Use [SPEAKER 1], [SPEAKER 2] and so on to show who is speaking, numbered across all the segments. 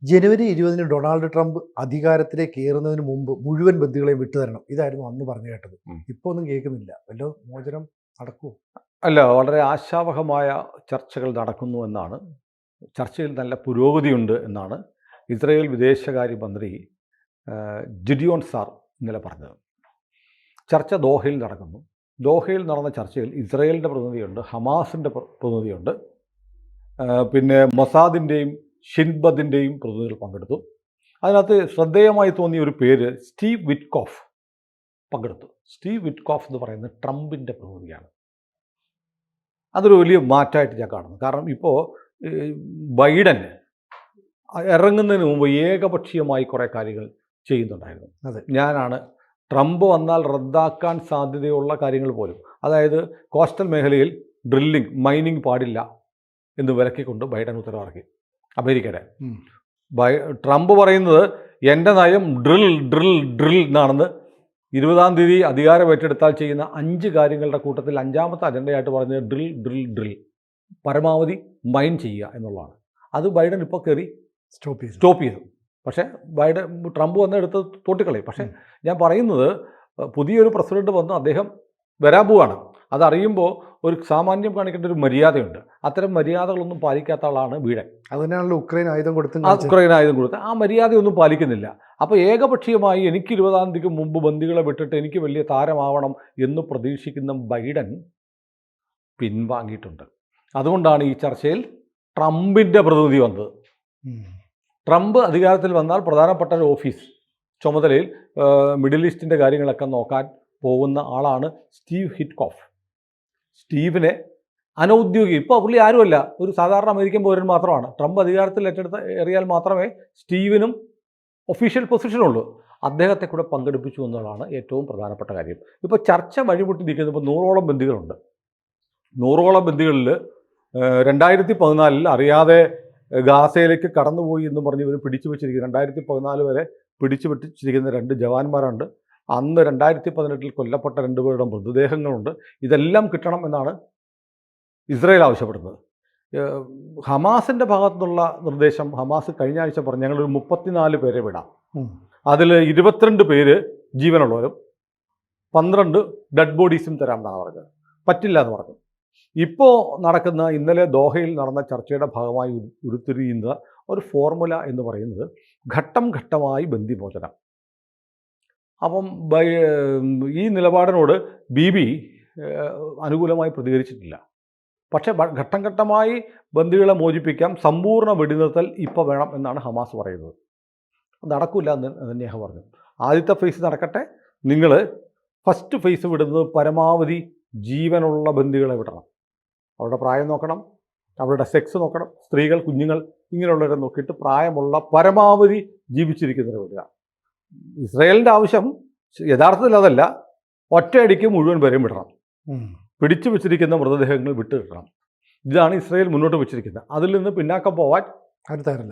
[SPEAKER 1] ജനുവരി 20-ന് Donald Trump അധികാരത്തിലേക്ക് കയറുന്നതിന് മുമ്പ് മുഴുവൻ ബന്ദികളെയും വിട്ടുതരണം. ഇതായിരുന്നു അന്ന് പറഞ്ഞു കേട്ടത്. ഇപ്പോൾ ഒന്നും കേൾക്കുന്നില്ല. വല്ല മോചനം നടക്കുമോ?
[SPEAKER 2] അല്ല, വളരെ ആശാവഹമായ ചർച്ചകൾ നടക്കുന്നു എന്നാണ്, ചർച്ചയിൽ നല്ല പുരോഗതിയുണ്ട് എന്നാണ് ഇസ്രായേൽ വിദേശകാര്യമന്ത്രി ജിഡിയോൺ സാർ ഇന്നലെ പറഞ്ഞത്. ചർച്ച ദോഹയിൽ നടക്കുന്നു. ദോഹയിൽ നടന്ന ചർച്ചയിൽ ഇസ്രായേലിൻ്റെ പ്രതിനിധിയുണ്ട്, ഹമാസിൻ്റെ പ്രതിനിധിയുണ്ട്, പിന്നെ മൊസാദിൻ്റെയും ഷിൻബദിൻ്റെയും പ്രതിനിധികൾ പങ്കെടുത്തു. അതിനകത്ത് ശ്രദ്ധേയമായി തോന്നിയ ഒരു പേര് സ്റ്റീവ് വിറ്റ്കോഫ് പങ്കെടുത്തു. സ്റ്റീവ് വിറ്റ്കോഫ് എന്ന് പറയുന്നത് ട്രംപിൻ്റെ പ്രതിനിധിയാണ്. അതൊരു വലിയ മാറ്റമായിട്ട് ഞാൻ കാണുന്നു. കാരണം ഇപ്പോൾ ബൈഡൻ ഇറങ്ങുന്നതിന് മുമ്പ് ഏകപക്ഷീയമായി കുറേ കാര്യങ്ങൾ ചെയ്യുന്നുണ്ടായിരുന്നു.
[SPEAKER 1] അതെ,
[SPEAKER 2] ഞാനാണ് ട്രംപ് വന്നാൽ റദ്ദാക്കാൻ സാധ്യതയുള്ള കാര്യങ്ങൾ പോലും, അതായത് കോസ്റ്റൽ മേഖലയിൽ ഡ്രില്ലിംഗ്, മൈനിങ് പാടില്ല എന്ന് വിലക്കിക്കൊണ്ട് ബൈഡൻ ഉത്തരവിറക്കി അമേരിക്കയുടെ. ട്രംപ് പറയുന്നത് എൻ്റെ നയം ഡ്രിൽ ഡ്രിൽ ഡ്രിൽ എന്നാണെന്ന് 20-ാം തീയതി അധികാരം ഏറ്റെടുത്താൽ ചെയ്യുന്ന 5 കാര്യങ്ങളുടെ കൂട്ടത്തിൽ 5-ാമത്തെ അജണ്ടയായിട്ട് പറഞ്ഞത് ഡ്രിൽ ഡ്രിൽ ഡ്രിൽ, പരമാവധി മൈൻ ചെയ്യുക എന്നുള്ളതാണ്. അത് ബൈഡൻ ഇപ്പോൾ കയറി സ്റ്റോപ്പ് ചെയ്തു. പക്ഷേ ട്രംപ് വന്ന് എടുത്ത് തോട്ടിക്കളയും. പക്ഷേ ഞാൻ പറയുന്നത്, പുതിയൊരു പ്രസിഡന്റ് വന്ന് അദ്ദേഹം വരാൻ പോവാണ്. അതറിയുമ്പോൾ ഒരു സാമാന്യം കാണിക്കേണ്ട ഒരു മര്യാദയുണ്ട്. അത്തരം മര്യാദകളൊന്നും പാലിക്കാത്ത ആളാണ് ബൈഡൻ.
[SPEAKER 1] അതിനാണല്ലോ ഉക്രൈൻ ആയുധം കൊടുത്ത്
[SPEAKER 2] ആ മര്യാദയൊന്നും പാലിക്കുന്നില്ല. അപ്പോൾ ഏകപക്ഷീയമായി എനിക്ക് 20-ാം തീയതിക്ക് മുമ്പ് ബന്ദികളെ വിട്ടിട്ട് എനിക്ക് വലിയ താരമാവണം എന്ന് പ്രതീക്ഷിക്കുന്ന ബൈഡൻ പിൻവാങ്ങിയിട്ടുണ്ട്. അതുകൊണ്ടാണ് ഈ ചർച്ചയിൽ ട്രംപിൻ്റെ പ്രതിനിധി വന്നത്. ട്രംപ് അധികാരത്തിൽ വന്നാൽ പ്രധാനപ്പെട്ട ഒരു ഓഫീസ് ചുമതലയിൽ മിഡിൽ ഈസ്റ്റിൻ്റെ കാര്യങ്ങളൊക്കെ നോക്കാൻ പോകുന്ന ആളാണ് സ്റ്റീവ് വിറ്റ്കോഫ്. സ്റ്റീവിനെ അനൗദ്യോഗിക, ഇപ്പോൾ പുള്ളി ആരുമല്ല, ഒരു സാധാരണ അമേരിക്കൻ പൗരൻ മാത്രമാണ്. ട്രംപ് അധികാരത്തിൽ ഏറിയാൽ മാത്രമേ സ്റ്റീവിനും ഒഫീഷ്യൽ പൊസിഷനുള്ളൂ. അദ്ദേഹത്തെ കൂടെ പങ്കെടുപ്പിച്ചു എന്നുള്ളതാണ് ഏറ്റവും പ്രധാനപ്പെട്ട കാര്യം. ഇപ്പോൾ ചർച്ച വഴിമുട്ടിരിക്കുന്നത്, ഇപ്പോൾ 100ഓളം ബന്ദികളുണ്ട്. 100ഓളം ബന്ദികളിൽ 2014 അറിയാതെ ഗാസയിലേക്ക് കടന്നുപോയി എന്ന് പറഞ്ഞ് ഇവർ പിടിച്ചു വെച്ചിരിക്കുന്നത്, 2014 വരെ പിടിച്ചു വെച്ചിരിക്കുന്ന 2 ജവാന്മാരുണ്ട്. അന്ന് 2018 കൊല്ലപ്പെട്ട 2 പേരുടെ മൃതദേഹങ്ങളുണ്ട്. ഇതെല്ലാം കിട്ടണം എന്നാണ് ഇസ്രായേൽ ആവശ്യപ്പെടുന്നത്. ഹമാസിൻ്റെ ഭാഗത്തുനിന്നുള്ള നിർദ്ദേശം, ഹമാസ് കഴിഞ്ഞ ആഴ്ച പറഞ്ഞു ഞങ്ങളൊരു 34 പേരെ വിടാം, അതിൽ 22 പേര് ജീവനുള്ളവരും 12 ഡെഡ് ബോഡീസും തരാമെന്നാണ് പറഞ്ഞത്. പറ്റില്ല എന്ന് പറഞ്ഞു. ഇപ്പോൾ നടക്കുന്ന, ഇന്നലെ ദോഹയിൽ നടന്ന ചർച്ചയുടെ ഭാഗമായി ഉരുത്തിരിയുന്ന ഒരു ഫോർമുല എന്ന് പറയുന്നത് ഘട്ടം ഘട്ടമായി ബന്ദിമോചനം. അപ്പം ഈ നിലപാടിനോട് ബിബി അനുകൂലമായി പ്രതികരിച്ചിട്ടില്ല. പക്ഷേ ഘട്ടം ഘട്ടമായി ബന്ദികളെ മോചിപ്പിക്കാം, സമ്പൂർണ്ണ വെടിനിർത്തൽ ഇപ്പോൾ വേണം എന്നാണ് ഹമാസ് പറയുന്നത്. നടക്കില്ല എന്ന് നെതന്യാഹു പറഞ്ഞു. ആദ്യത്തെ ഫേസ് നടക്കട്ടെ, നിങ്ങൾ ഫസ്റ്റ് ഫേസ് വിടുന്നത് പരമാവധി ജീവനുള്ള ബന്ദികളെ വിടണം. അവരുടെ പ്രായം നോക്കണം, അവരുടെ സെക്സ് നോക്കണം, സ്ത്രീകൾ, കുഞ്ഞുങ്ങൾ, ഇങ്ങനെയുള്ളവരെ നോക്കിയിട്ട് പ്രായമുള്ള പരമാവധി ജീവിച്ചിരിക്കുന്നവരെ വിടുക. ഇസ്രായേലിൻ്റെ ആവശ്യം യഥാർത്ഥത്തിൽ അതല്ല, ഒറ്റയടിക്ക് മുഴുവൻ പേരെയും വിടണം, പിടിച്ചു വെച്ചിരിക്കുന്ന മൃതദേഹങ്ങൾ വിട്ടു കിട്ടണം. ഇതാണ് ഇസ്രായേൽ മുന്നോട്ട് വെച്ചിരിക്കുന്നത്. അതിൽ നിന്ന് പിന്നാക്കം പോവാൻ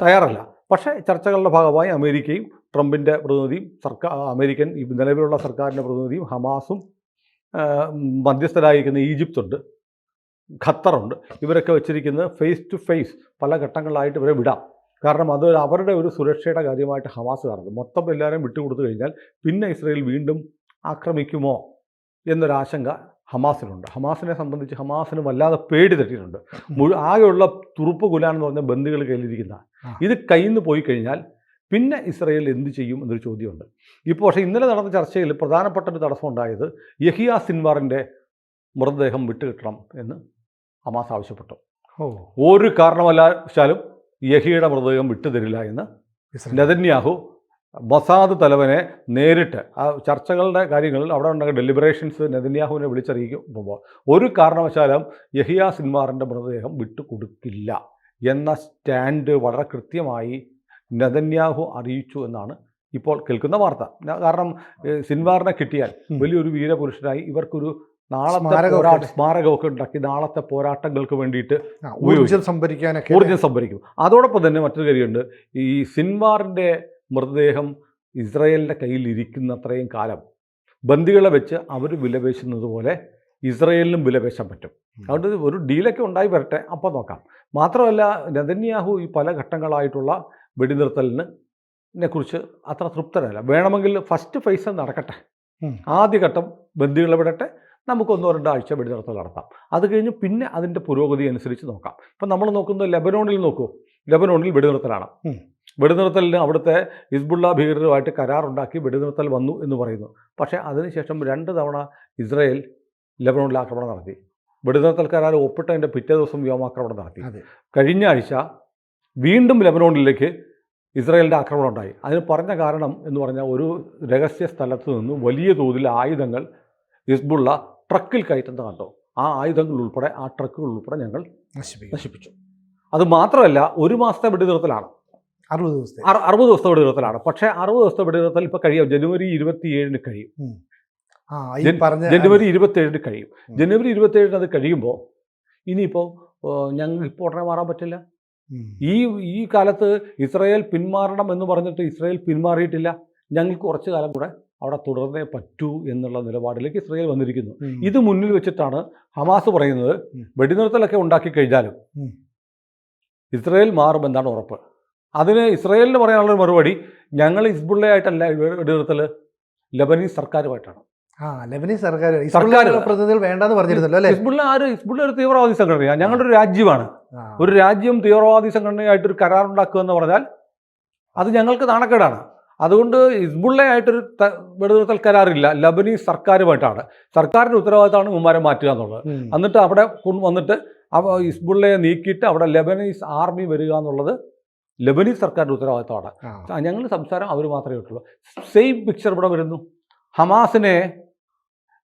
[SPEAKER 2] തയ്യാറല്ല. പക്ഷേ ചർച്ചകളുടെ ഭാഗമായി അമേരിക്കയും ട്രംപിൻ്റെ പ്രതിനിധിയും അമേരിക്കൻ നിലവിലുള്ള സർക്കാരിൻ്റെ പ്രതിനിധിയും ഹമാസും മധ്യസ്ഥരായിരിക്കുന്ന ഈജിപ്തുണ്ട്, ഖത്തറുണ്ട്, ഇവരൊക്കെ വെച്ചിരിക്കുന്നത് ഫേസ് ടു ഫേസ് പല ഘട്ടങ്ങളിലായിട്ട് ഇവരെ വിടാം. കാരണം അത് അവരുടെ ഒരു സുരക്ഷയുടെ കാര്യമായിട്ട് ഹമാസ് കാണുന്നത്. മൊത്തം എല്ലാവരെയും വിട്ടുകൊടുത്തു കഴിഞ്ഞാൽ പിന്നെ ഇസ്രായേൽ വീണ്ടും ആക്രമിക്കുമോ എന്നൊരാശങ്ക ഹമാസിനുണ്ട്. ഹമാസിനെ സംബന്ധിച്ച് ഹമാസിന് വല്ലാതെ പേടി തട്ടിയിട്ടുണ്ട്. ആകെയുള്ള തുറുപ്പ് കുലാനെന്ന് പറഞ്ഞ ബന്ദികൾ കയ്യിലിരിക്കുന്ന ഇത് കയ്യിൽ നിന്ന് പോയി കഴിഞ്ഞാൽ പിന്നെ ഇസ്രായേൽ എന്ത് ചെയ്യും എന്നൊരു ചോദ്യമുണ്ട്. ഇപ്പോൾ പക്ഷേ ഇന്നലെ നടന്ന ചർച്ചയിൽ പ്രധാനപ്പെട്ട ഒരു തടസ്സം ഉണ്ടായത് യഹിയ സിൻവാറിൻ്റെ മൃതദേഹം വിട്ടുകിട്ടണം എന്ന് ഹമാസ് ആവശ്യപ്പെട്ടു. ഒരു കാരണവശാലും യഹിയുടെ മൃതദേഹം വിട്ടുതരില്ല എന്ന് നെതന്യാഹു മൊസാദ് തലവനെ നേരിട്ട് ആ ചർച്ചകളുടെ കാര്യങ്ങളിൽ അവിടെ ഉണ്ടാകുന്ന ഡെലിബറേഷൻസ് നെതന്യാഹുവിനെ വിളിച്ചറിയിക്കുമ്പോൾ ഒരു കാരണവശാലും യഹിയ സിൻവാറിൻ്റെ മൃതദേഹം വിട്ടുകൊടുക്കില്ല എന്ന സ്റ്റാൻഡ് വളരെ കൃത്യമായി നെതന്യാഹു അറിയിച്ചു എന്നാണ് ഇപ്പോൾ കേൾക്കുന്ന വാർത്ത. കാരണം സിൻവാറിനെ കിട്ടിയാൽ വലിയൊരു വീരപുരുഷനായി ഇവർക്കൊരു നാളത്തെ സ്മാരകമൊക്കെ ഉണ്ടാക്കി നാളത്തെ പോരാട്ടങ്ങൾക്ക് വേണ്ടിയിട്ട് ഊർജ്ജം സംഭരിക്കും. അതോടൊപ്പം തന്നെ മറ്റൊരു കാര്യമുണ്ട്, ഈ സിൻവാറിൻ്റെ മൃതദേഹം ഇസ്രായേലിൻ്റെ കയ്യിൽ ഇരിക്കുന്നത്രയും കാലം ബന്ദികളെ വെച്ച് അവർ വിലപേശുന്നത് പോലെ ഇസ്രായേലിനും വിലപേശാൻ പറ്റും. അതുകൊണ്ട് ഒരു ഡീലൊക്കെ ഉണ്ടായി വരട്ടെ, അപ്പോൾ നോക്കാം. മാത്രമല്ല നെതന്യാഹു ഈ പല ഘട്ടങ്ങളായിട്ടുള്ള വെടിനിർത്തലിനെ കുറിച്ച് അത്ര തൃപ്തരല്ല. വേണമെങ്കിൽ ഫസ്റ്റ് ഫേസ് നടക്കട്ടെ,
[SPEAKER 1] ഉം.
[SPEAKER 2] ആദ്യഘട്ടം ബന്ദികളെ വിടട്ടെ, നമുക്ക് 1-2 ആഴ്ച വെടിനിർത്തൽ നടത്താം. അത് കഴിഞ്ഞ് പിന്നെ അതിൻ്റെ പുരോഗതി അനുസരിച്ച് നോക്കാം. ഇപ്പം നമ്മൾ നോക്കുന്നത് ലെബനോണിൽ നോക്കൂ. ലെബനോണിൽ വെടിനിർത്തലാണ്.
[SPEAKER 1] ഉം.
[SPEAKER 2] വെടിനിർത്തലിന് അവിടുത്തെ ഹിസ്ബുള്ള ഭീകരരുമായിട്ട് കരാറുണ്ടാക്കി വെടിനിർത്തൽ വന്നു എന്ന് പറയുന്നു. പക്ഷേ അതിനുശേഷം 2 തവണ ഇസ്രായേൽ ലെബനോണിൽ ആക്രമണം നടത്തി. വെടിനിർത്തൽ കരാർ ഒപ്പിട്ടതിൻ്റെ പിറ്റേ ദിവസം വ്യോമാക്രമണം നടത്തി.
[SPEAKER 1] അതെ.
[SPEAKER 2] കഴിഞ്ഞ ആഴ്ച വീണ്ടും ലെബനോണിലേക്ക് ഇസ്രായേലിൻ്റെ ആക്രമണം ഉണ്ടായി. അതിന് പറഞ്ഞ കാരണം എന്ന് പറഞ്ഞാൽ ഒരു രഹസ്യ സ്ഥലത്ത് നിന്ന് വലിയ തോതിൽ ആയുധങ്ങൾ ഹിസ്ബുള്ള ട്രക്കിൽ കയറ്റുന്നത് കണ്ടോ. ആ ആയുധങ്ങൾ ഉൾപ്പെടെ, ആ ട്രക്കുകൾ ഉൾപ്പെടെ ഞങ്ങൾ നശിപ്പിച്ചു. അത് മാത്രമല്ല, 1 മാസത്തെ വെടിനിർത്തലാണ്,
[SPEAKER 1] 60 ദിവസത്തെ
[SPEAKER 2] 60 ദിവസത്തെ വെടിനിർത്തലാണ്. പക്ഷേ 60 ദിവസത്തെ വെടിനിർത്തൽ ഇപ്പോൾ കഴിയും. ജനുവരി 27 കഴിയും. ജനുവരി 27 കഴിയും. ജനുവരി 27 അത് കഴിയുമ്പോൾ ഇനിയിപ്പോൾ ഞങ്ങൾക്ക് ഇപ്പോൾ ഉടനെ മാറാൻ പറ്റില്ല. ഈ കാലത്ത് ഇസ്രായേൽ പിന്മാറണം എന്ന് പറഞ്ഞിട്ട് ഇസ്രായേൽ പിന്മാറിയിട്ടില്ല. ഞങ്ങൾക്ക് കുറച്ച് കാലം കൂടെ അവിടെ തുടർന്നേ പറ്റൂ എന്നുള്ള നിലപാടിലേക്ക് ഇസ്രായേൽ വന്നിരിക്കുന്നു. ഇത് മുന്നിൽ വെച്ചിട്ടാണ് ഹമാസ് പറയുന്നത് വെടിനിർത്തലൊക്കെ ഉണ്ടാക്കി കഴിഞ്ഞാലും ഇസ്രായേൽ മാറുമെന്നാണ് ഉറപ്പ്. അതിന് ഇസ്രായേലിന് പറയാനുള്ളൊരു മറുപടി, ഞങ്ങൾ ഹിസ്ബുള്ളയായിട്ടല്ല വെടിനിർത്തൽ, ലെബനീസ് സർക്കാരുമായിട്ടാണ്.
[SPEAKER 1] ലെബനീസ് സർക്കാർ പ്രതിനിധികൾ വേണ്ടെന്ന് പറഞ്ഞിരുന്നല്ലോ അല്ലേ?
[SPEAKER 2] ഹിസ്ബുള്ള ഒരു തീവ്രവാദി സംഘടനയാണ്. ഞങ്ങളുടെ ഒരു രാജ്യമാണ്. ഒരു രാജ്യം തീവ്രവാദി സംഘടനയായിട്ടൊരു കരാറുണ്ടാക്കുക എന്ന് പറഞ്ഞാൽ അത് ഞങ്ങൾക്ക് നാണക്കേടാണ്. അതുകൊണ്ട് ഹിസ്ബുള്ളയായിട്ടൊരു വെടിനിർത്തൽ കരാറില്ല, ലബനീസ് സർക്കാരുമായിട്ടാണ്. സർക്കാരിൻ്റെ ഉത്തരവാദിത്തമാണ് ഇവന്മാരെ മാറ്റുക എന്നുള്ളത്. എന്നിട്ട് അവിടെ വന്നിട്ട് ഹിസ്ബുള്ളയെ നീക്കിയിട്ട് അവിടെ ലെബനീസ് ആർമി വരിക എന്നുള്ളത് ലെബനീസ് സർക്കാരിൻ്റെ ഉത്തരവാദിത്തമാണ്. ഞങ്ങൾ സംസാരം അവർ മാത്രമേ ഉള്ളൂ. സെയിം പിക്ചർ ഇവിടെ വരുന്നു. ഹമാസിനെ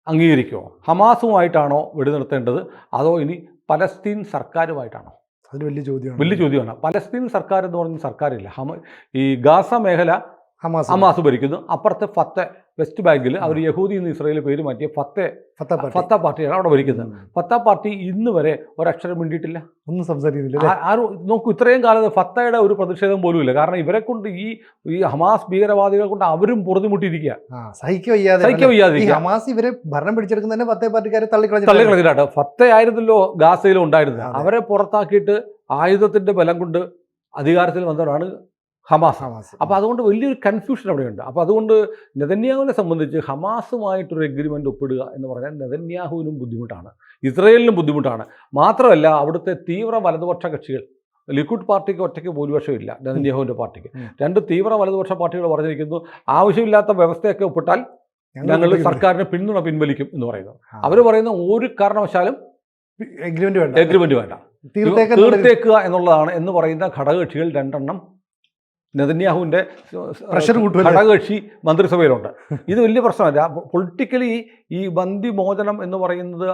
[SPEAKER 2] അംഗീകരിക്കുമോ? ഹമാസുമായിട്ടാണോ വെടിനിർത്തേണ്ടത്, അതോ ഇനി പലസ്തീൻ സർക്കാരുമായിട്ടാണോ?
[SPEAKER 1] അതൊരു വലിയ
[SPEAKER 2] ചോദ്യമാണ്. പലസ്തീൻ സർക്കാർ എന്ന് പറഞ്ഞ സർക്കാരില്ല. ഈ ഗാസ മേഖല ഹമാസ് ഭരിക്കുന്നു. അപ്പുറത്തെ ഫത്ത, വെസ്റ്റ് ബാങ്കിൽ അവർ യഹൂദി എന്ന് ഇസ്രായേൽ പേര് മാറ്റിയ ഫത്ത പാർട്ടിയാണ് അവിടെ ഭരിക്കുന്നത്. ഫത്ത പാർട്ടി ഇന്ന് വരെ ഒരക്ഷരം മിണ്ടിയിട്ടില്ല,
[SPEAKER 1] ഒന്നും സംസാരിക്കുന്നില്ല.
[SPEAKER 2] ആരും നോക്കൂ, ഇത്രയും കാലത്ത് ഫത്തയുടെ ഒരു പ്രതിഷേധം പോലും ഇല്ല. കാരണം ഇവരെ കൊണ്ട് ഈ ഹമാസ് ഭീകരവാദികളെ കൊണ്ട് അവരും പൊറുതിമുട്ടിയിരിക്കുക,
[SPEAKER 1] സഹിക്കവയ്യാതെ. ഹമാസ് ഇവരെ ഭരണം പിടിച്ചെടുക്കുന്നതന്നെ ഫത്ത പാർട്ടിക്കാരെ
[SPEAKER 2] തള്ളിക്കളഞ്ഞിട്ടാണ്. ഫത്തയായിരുന്നല്ലോ ഗാസയിലും ഉണ്ടായിരുന്നത്. അവരെ പുറത്താക്കിയിട്ട് ആയുധത്തിന്റെ ബലം കൊണ്ട് അധികാരത്തിൽ വന്നവരാണ് ഹമാസ്. അപ്പോൾ അതുകൊണ്ട് വലിയൊരു കൺഫ്യൂഷൻ അവിടെയുണ്ട്. അപ്പോൾ അതുകൊണ്ട് നെതന്യാഹുവിനെ സംബന്ധിച്ച് ഹമാസുമായിട്ടൊരു എഗ്രിമെൻ്റ് ഒപ്പിടുക എന്ന് പറഞ്ഞാൽ നെതന്യാഹുവിനും ബുദ്ധിമുട്ടാണ്, ഇസ്രായേലിനും ബുദ്ധിമുട്ടാണ്. മാത്രമല്ല അവിടുത്തെ തീവ്ര വലതുപക്ഷ കക്ഷികൾ, ലിക്വിഡ് പാർട്ടിക്ക് ഒറ്റയ്ക്ക് ഭൂരിപക്ഷമില്ല, നെതന്യാഹുവിൻ്റെ പാർട്ടിക്ക് 2 തീവ്ര വലതുപക്ഷ പാർട്ടികൾ പറഞ്ഞിരിക്കുന്നു ആവശ്യമില്ലാത്ത വ്യവസ്ഥയൊക്കെ ഒപ്പിട്ടാൽ ഞങ്ങൾ സർക്കാരിന് പിന്തുണ പിൻവലിക്കും എന്ന് പറയുന്നു. അവർ പറയുന്ന ഒരു കാരണവശാലും എഗ്രിമെൻ്റ് വേണ്ട, തീർത്തേക്കുക എന്നുള്ളതാണ് എന്ന് പറയുന്ന ഘടകകക്ഷികൾ 2 നെതന്യാഹുവിൻ്റെ ഘടകകക്ഷി മന്ത്രിസഭയിലുണ്ട്. ഇത് വലിയ പ്രശ്നമല്ല. പൊളിറ്റിക്കലി ഈ ബന്ദിമോചനം എന്ന് പറയുന്നത്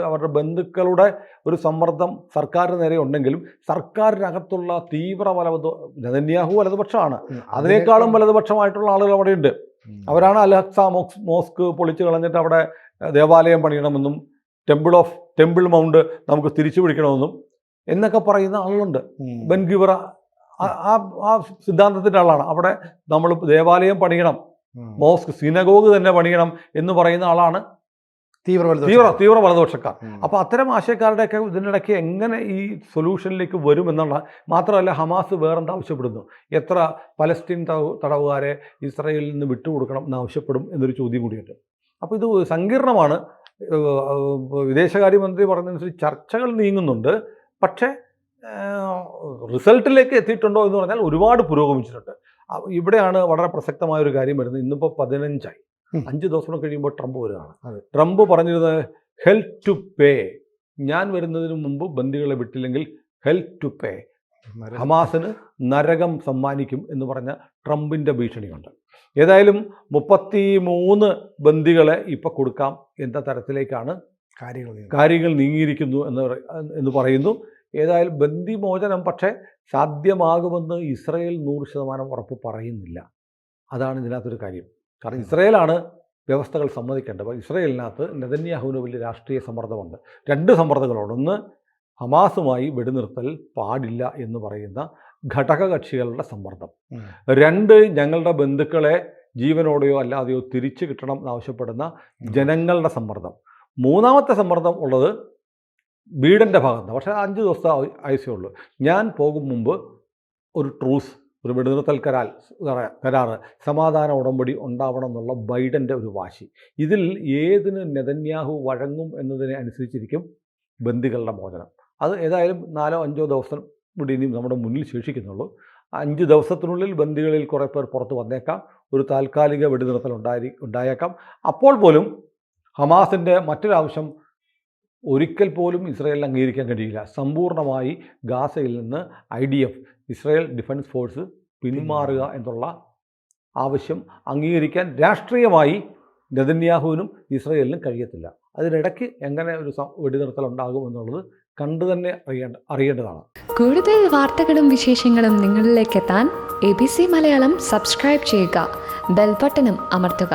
[SPEAKER 2] അവരുടെ ബന്ധുക്കളുടെ ഒരു സമ്മർദ്ദം സർക്കാരിന് നേരെ ഉണ്ടെങ്കിലും സർക്കാരിനകത്തുള്ള തീവ്ര നെതന്യാഹു വലതുപക്ഷമാണ്. അതിനേക്കാളും വലതുപക്ഷമായിട്ടുള്ള ആളുകൾ അവിടെയുണ്ട്. അവരാണ് അൽ-അഖ്സ മോസ്ക് പൊളിച്ചു കളഞ്ഞിട്ട് അവിടെ ദേവാലയം പണിയണമെന്നും ടെമ്പിൾ മൗണ്ട് നമുക്ക് തിരിച്ചു പിടിക്കണമെന്നും എന്നൊക്കെ പറയുന്ന ആളുകളുണ്ട്. ബെൻഗിവർ ആ സിദ്ധാന്തത്തിൻ്റെ ആളാണ്. അവിടെ നമ്മൾ ദേവാലയം പണിയണം, മോസ്ക്, സിനഗോഗ് തന്നെ പണിയണം എന്ന് പറയുന്ന ആളാണ് തീവ്ര വലതുപക്ഷക്കാർ. അപ്പോൾ അത്തരം ആശയക്കാരുടെയൊക്കെ ഇതിനിടയ്ക്ക് എങ്ങനെ ഈ സൊല്യൂഷനിലേക്ക് വരുമെന്നുള്ള, മാത്രമല്ല ഹമാസ് വേറെന്താ ആവശ്യപ്പെടുന്നു, എത്ര പലസ്തീൻ തടവുകാരെ ഇസ്രായേലിൽ നിന്ന് വിട്ടുകൊടുക്കണം എന്നാവശ്യപ്പെടും എന്നൊരു ചോദ്യം കൂടിയുണ്ട്. അപ്പോൾ ഇത് സങ്കീർണമാണ്. വിദേശകാര്യമന്ത്രി പറഞ്ഞതനുസരിച്ച് ചർച്ചകൾ നീങ്ങുന്നുണ്ട്. പക്ഷേ റിസൾട്ടിലേക്ക് എത്തിയിട്ടുണ്ടോ എന്ന് പറഞ്ഞാൽ ഒരുപാട് പുരോഗമിച്ചിട്ടുണ്ട്. ഇവിടെയാണ് വളരെ പ്രസക്തമായൊരു കാര്യം വരുന്നത്. ഇന്നിപ്പോൾ 15ആയി, 5 ദിവസം കഴിയുമ്പോൾ ട്രംപ് വരികയാണ്. ട്രംപ് പറഞ്ഞിരുന്നത് ഹെൽപ്പ് ടു പേ, ഞാൻ വരുന്നതിന് മുമ്പ് ബന്ദികളെ വിട്ടില്ലെങ്കിൽ ഹെൽപ്പ് ടു പേ, ഹമാസിന് നരകം സമ്മാനിക്കും എന്ന് പറഞ്ഞ ട്രംപിൻ്റെ ഭീഷണിയുണ്ട്. ഏതായാലും 33 ബന്ദികളെ ഇപ്പോൾ കൊടുക്കാം എന്ന തരത്തിലേക്കാണ് കാര്യങ്ങൾ നീങ്ങിയിരിക്കുന്നു എന്ന് പറയുന്നു. ഏതായാലും ബന്ദിമോചനം പക്ഷേ സാധ്യമാകുമെന്ന് ഇസ്രായേൽ 100% ഉറപ്പ് പറയുന്നില്ല. അതാണ് ഇതിനകത്തൊരു കാര്യം. കാരണം ഇസ്രായേലാണ് വ്യവസ്ഥകൾ സമ്മതിക്കേണ്ടത്. അപ്പോൾ ഇസ്രായേലിനകത്ത് നെതന്യാഹുവിന് വലിയ രാഷ്ട്രീയ സമ്മർദ്ദമുണ്ട്. 2 സമ്മർദ്ദങ്ങളുണ്ട്. ഒന്ന്, ഹമാസുമായി വെടിനിർത്തൽ പാടില്ല എന്ന് പറയുന്ന ഘടകകക്ഷികളുടെ സമ്മർദ്ദം. 2, ഞങ്ങളുടെ ബന്ധുക്കളെ ജീവനോടെയോ അല്ലാതെയോ തിരിച്ചു കിട്ടണം എന്നാവശ്യപ്പെടുന്ന ജനങ്ങളുടെ സമ്മർദ്ദം. 3ാമത്തെ സമ്മർദ്ദം ഉള്ളത് ബീഡൻ്റെ ഭാഗത്ത്. പക്ഷേ 5 ദിവസത്തെ ആയുസേ ഉള്ളൂ. ഞാൻ പോകും മുമ്പ് ഒരു ട്രൂസ് ഒരു വെടിനിർത്തൽ കരാർ സമാധാന ഉടമ്പടി ഉണ്ടാവണം എന്നുള്ള ബൈഡൻ്റെ ഒരു വാശി. ഇതിൽ ഏതിന് നെതന്യാഹു വഴങ്ങും എന്നതിനെ അനുസരിച്ചിരിക്കും ബന്ദികളുടെ മോചനം. അത് ഏതായാലും 4-5 ദിവസം കൂടി ഇനിയും നമ്മുടെ മുന്നിൽ ശേഷിക്കുന്നുള്ളൂ. 5 ദിവസത്തിനുള്ളിൽ ബന്ദികളിൽ കുറേ പേർ പുറത്ത് വന്നേക്കാം. ഒരു താൽക്കാലിക വെടിനിർത്തൽ ഉണ്ടായേക്കാം. അപ്പോൾ പോലും ഹമാസിൻ്റെ മറ്റൊരാവശ്യം ഒരിക്കൽ പോലും ഇസ്രായേലിന് അംഗീകരിക്കാൻ കഴിയില്ല. സമ്പൂർണ്ണമായി ഗാസയിൽ നിന്ന് IDF ഇസ്രായേൽ ഡിഫൻസ് ഫോഴ്സ് പിന്മാറുക എന്നുള്ള ആവശ്യം അംഗീകരിക്കാൻ രാഷ്ട്രീയമായി നെതന്യാഹുവിനും ഇസ്രായേലിനും കഴിയത്തില്ല. അതിനിടയ്ക്ക് എങ്ങനെ ഒരു വെടിനിർത്തൽ ഉണ്ടാകും എന്നുള്ളത് കണ്ടു തന്നെ അറിയേണ്ടതാണ്.
[SPEAKER 3] കൂടുതൽ വാർത്തകളും വിശേഷങ്ങളും നിങ്ങളിലേക്ക് എത്താൻ ABC മലയാളം സബ്സ്ക്രൈബ് ചെയ്യുക, ബെൽ ബട്ടണും അമർത്തുക.